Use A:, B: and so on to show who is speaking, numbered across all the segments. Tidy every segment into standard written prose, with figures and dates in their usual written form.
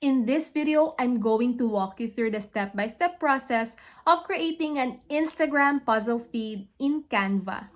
A: In this video, I'm going to walk you through the step-by-step process of creating an Instagram puzzle feed in Canva.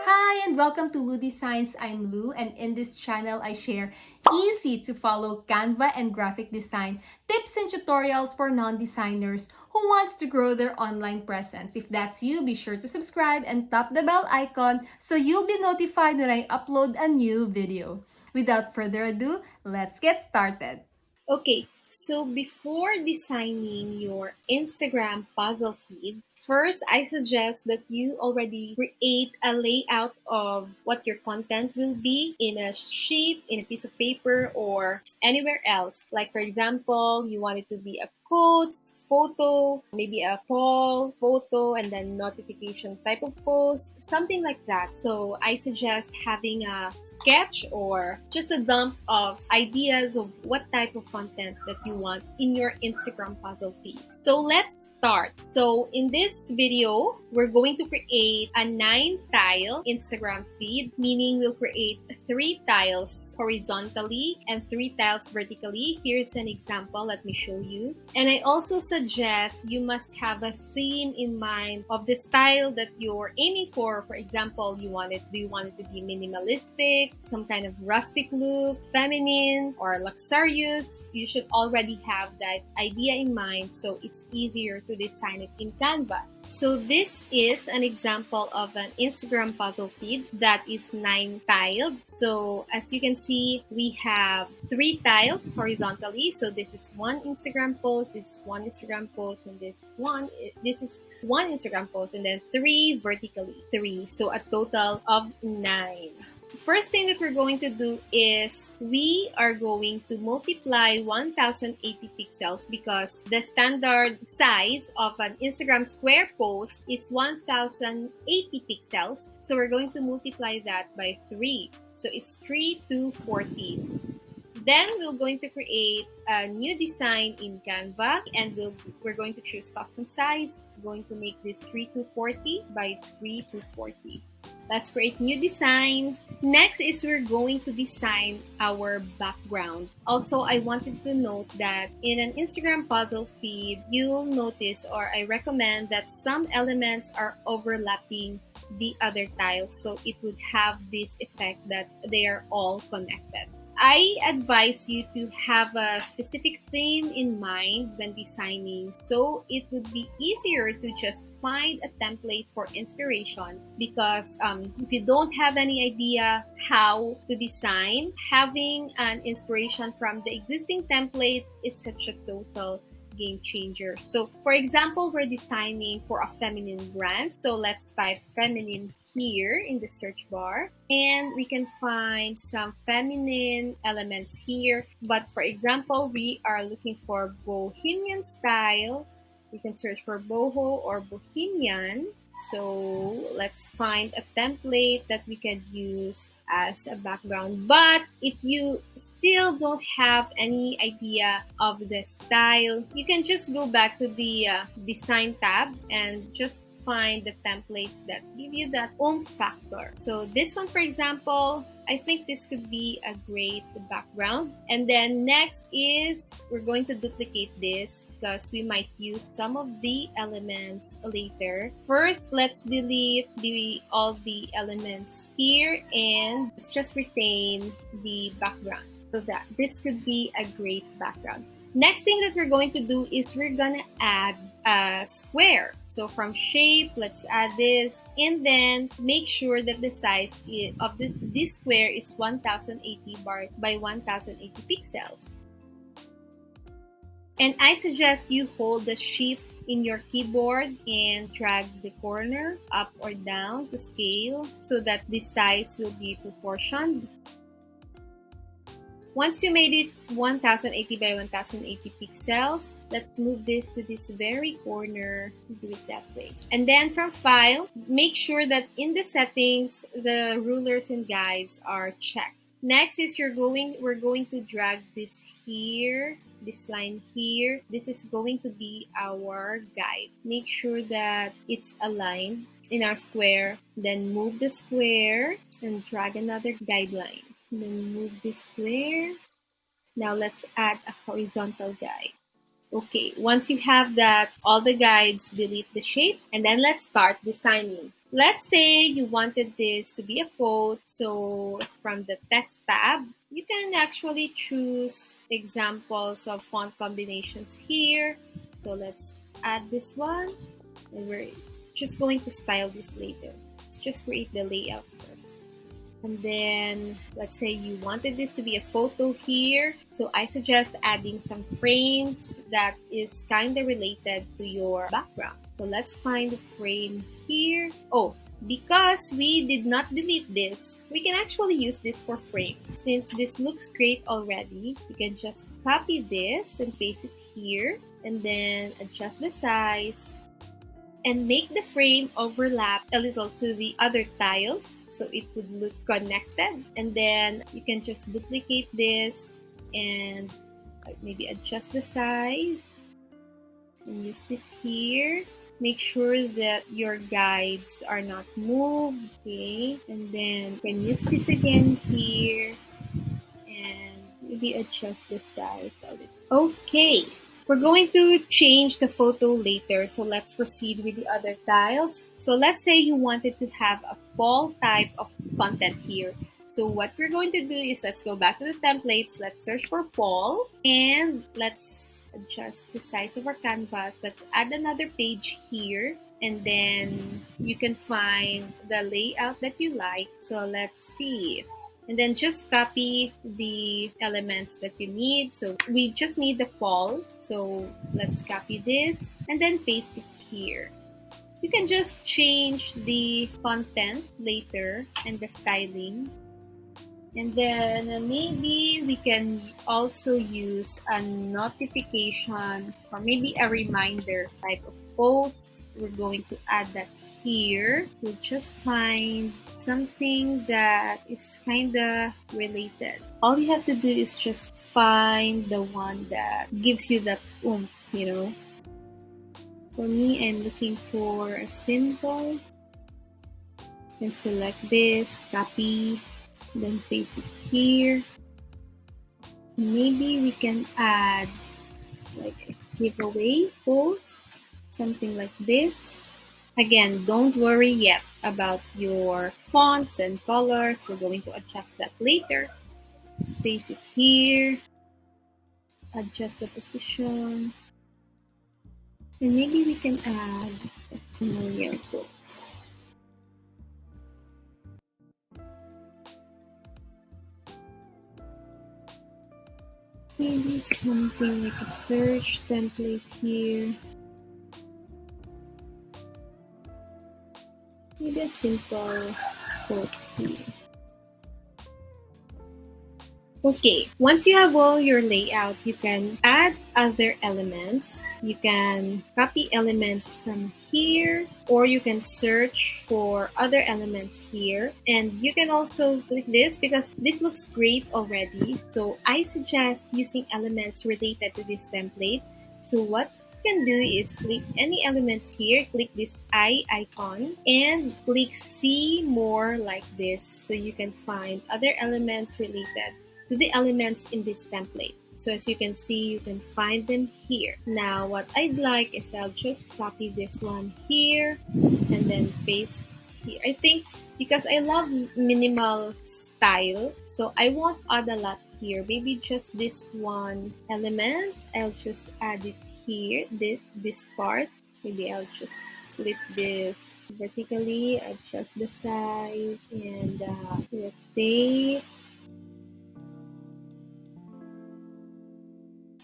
A: Hi and welcome to Lou Designs. I'm Lou, and in this channel I share easy to follow Canva and graphic design tips and tutorials for non-designers who wants to grow their online presence. If that's you, be sure to subscribe and tap the bell icon so you'll be notified when I upload a new video. Without further ado, let's get started.
B: Okay, so before designing your Instagram puzzle feed, first I suggest that you already create a layout of what your content will be in a sheet, in a piece of paper, or anywhere else. Like, for example, you want it to be a quotes, photo, maybe a poll, photo, and then notification type of post, something like that. So I suggest having a sketch or just a dump of ideas of what type of content that you want in your Instagram puzzle feed. So let's start. So in this video, we're going to create a 9-tile Instagram feed, meaning we'll create 3 tiles horizontally and 3 tiles vertically. Here's an example. Let me show you. And I also suggest you must have a theme in mind of the style that you're aiming for. For example, do you want it to be minimalistic, some kind of rustic look, feminine, or luxurious? You should already have that idea in mind so it's easier to design it in Canva. So this is an example of an Instagram puzzle feed that is 9-tiled. So as you can see, we have 3 tiles horizontally. So this is one Instagram post, this is one Instagram post, and this is one Instagram post, and then 3 vertically, 3. So a total of 9. First thing that we're going to do is we are going to multiply 1080 pixels because the standard size of an Instagram square post is 1080 pixels. So we're going to multiply that by 3. So it's 3 to 14. Then we're going to create a new design in Canva, and we're going to choose custom size. We're going to make this 3 to 40 by 3 to 40. Let's create new design. Next is we're going to design our background. Also, I wanted to note that in an Instagram puzzle feed, you'll notice, or I recommend, that some elements are overlapping the other tiles, so it would have this effect that they are all connected. I advise you to have a specific theme in mind when designing, so it would be easier to just find a template for inspiration, because if you don't have any idea how to design, having an inspiration from the existing templates is such a total game changer. So for example, we're designing for a feminine brand, so let's type feminine here in the search bar, and we can find some feminine elements here. But for example, we are looking for bohemian style. You can search for boho or bohemian. So let's find a template that we can use as a background. But if you still don't have any idea of the style, you can just go back to the design tab and just find the templates that give you that oomph factor. So this one, for example, I think this could be a great background. And then next is we're going to duplicate this because we might use some of the elements later. First, let's delete all the elements here, and let's just retain the background so that this could be a great background. Next thing that we're going to do is we're gonna add a square. So from shape, let's add this, and then make sure that the size of this square is 1080 by 1080 pixels. And I suggest you hold the shift in your keyboard and drag the corner up or down to scale so that the size will be proportioned. Once you made it 1080 by 1080 pixels, let's move this to this very corner. Do it that way. And then from File, make sure that in the settings, the rulers and guides are checked. Next is we're going to drag this here this line here, this is going to be our guide. Make sure that it's aligned in our square. Then move the square and drag another guideline. Then move this square. Now let's add a horizontal guide. Okay, once you have that, all the guides, delete the shape, and then let's start designing. Let's say you wanted this to be a quote, so from the text tab, you can actually choose examples of font combinations here. So let's add this one, and we're just going to style this later. Let's just create the layout first. And then let's say you wanted this to be a photo here. So I suggest adding some frames that is kind of related to your background. So let's find the frame here. Oh, because we did not delete this, we can actually use this for frame. Since this looks great already, you can just copy this and paste it here. And then adjust the size and make the frame overlap a little to the other tiles, so it would look connected. And then you can just duplicate this and maybe adjust the size and use this here. Make sure that your guides are not moved, okay? And then you can use this again here and maybe adjust the size of it. Okay, we're going to change the photo later, so let's proceed with the other tiles. So let's say you wanted to have a fall type of content here. So what we're going to do is let's go back to the templates, let's search for fall, and let's adjust the size of our canvas. Let's add another page here, and then you can find the layout that you like. So let's see. And then just copy the elements that you need. So we just need the fall. So let's copy this and then paste it here. You can just change the content later and the styling. And then maybe we can also use a notification or maybe a reminder type of post. We're going to add that here. We'll just find something that is kind of related. All you have to do is just find the one that gives you that oomph, you know. For me, I'm looking for a symbol. Then select this, copy, then paste it here. Maybe we can add like a giveaway post, something like this. Again, don't worry yet about your fonts and colors. We're going to adjust that later. Paste it here. Adjust the position. And maybe we can add a scenario post. Maybe something like a search template here. Maybe a simple quote here. Okay, once you have all your layout, you can add other elements. You can copy elements from here, or you can search for other elements here. And you can also click this because this looks great already. So I suggest using elements related to this template. So what you can do is click any elements here, click this eye icon, and click see more like this. So you can find other elements related to the elements in this template. So as you can see, you can find them here. Now what I'd like is I'll just copy this one here and then paste here. I think because I love minimal style, so I won't add a lot here. Maybe just this one element. I'll just add it here, this part. Maybe I'll just flip this vertically, adjust the size, and rotate.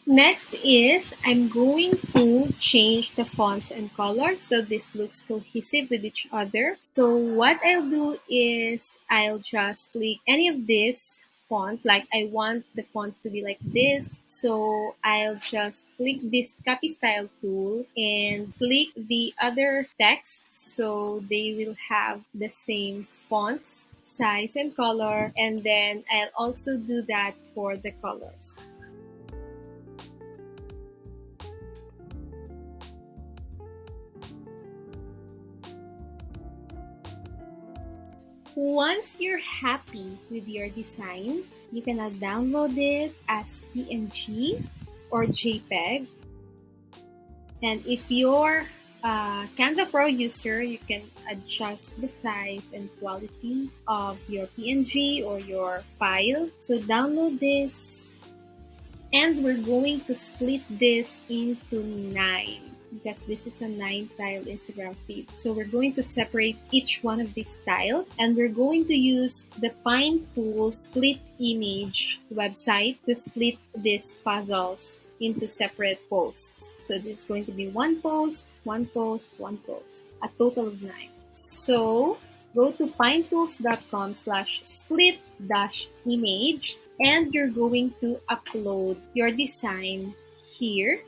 B: Next is I'm going to change the fonts and colors so this looks cohesive with each other. So what I'll do is I'll just click any of this font, like I want the fonts to be like this. So I'll just click this copy style tool and click the other text so they will have the same fonts, size, and color. And then I'll also do that for the colors. Once you're happy with your design, you can now download it as PNG or JPEG. And if you're a Canva Pro user, you can adjust the size and quality of your PNG or your file. So download this, and we're going to split this into 9 because this is a 9-tile Instagram feed. So we're going to separate each one of these tiles, and we're going to use the Pine Tool Split Image website to split these puzzles into separate posts. So this is going to be one post, one post, one post, a total of 9. So go to pinetools.com/split-image, and you're going to upload your design here.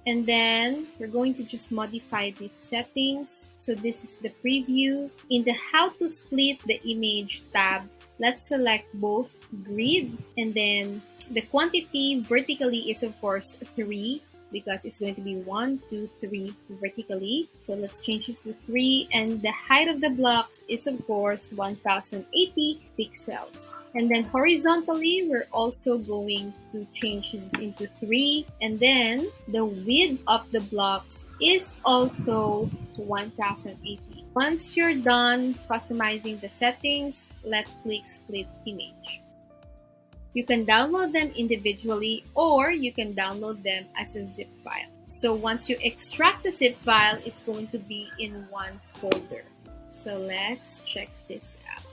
B: And then we're going to just modify these settings. So this is the preview. In the how to split the image tab, let's select both grid, and then the quantity vertically is of course 3 because it's going to be 1, 2, 3 vertically. So let's change this to 3, and the height of the block is of course 1080 pixels. And then horizontally, we're also going to change it into 3. And then the width of the blocks is also 1080. Once you're done customizing the settings, let's click Split Image. You can download them individually, or you can download them as a zip file. So once you extract the zip file, it's going to be in one folder. So let's check this out.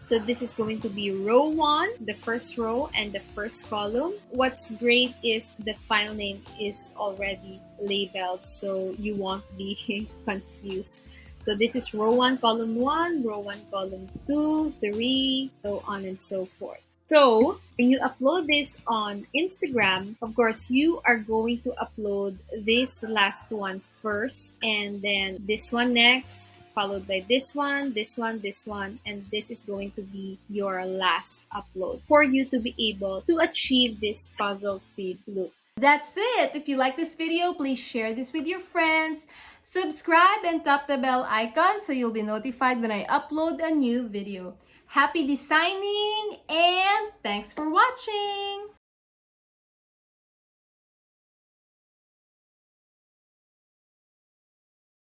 B: So this is going to be row 1, the first row and the first column. What's great is the file name is already labeled, so you won't be confused. So this is row 1, column 1, row 1, column 2, 3, so on and so forth. So when you upload this on Instagram, of course, you are going to upload this last one first, and then this one next, followed by this one, this one, this one, and this is going to be your last upload for you to be able to achieve this puzzle feed look.
A: That's it. If you like this video, please share this with your friends. Subscribe and tap the bell icon so you'll be notified when I upload a new video. Happy designing and thanks for watching!